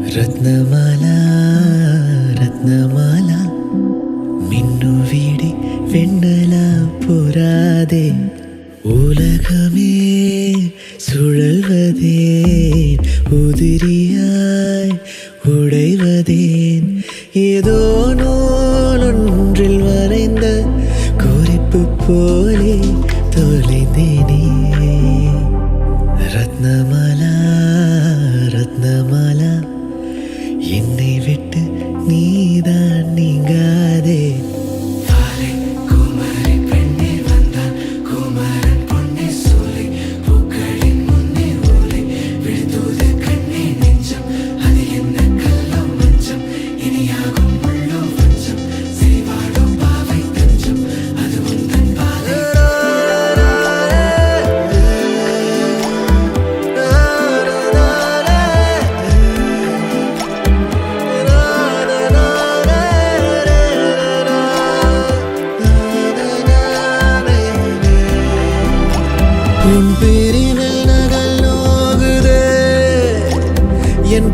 ரத்னமாலா ரத்னமாலா மின்னு வீடி வெண்ணலா புறாதே உலகமே சுழல்வதேன் உதிரியாய் உடைவதேன் ஏதோ நூலொன்றில் வரைந்த குறிப்பு போலே தொலைந்தேனே ரத்னமாலா ரத்னமாலா என்னை விட்டு நீதான் நீங்காதே உன் பேரினில் நகல் நோகுதே என்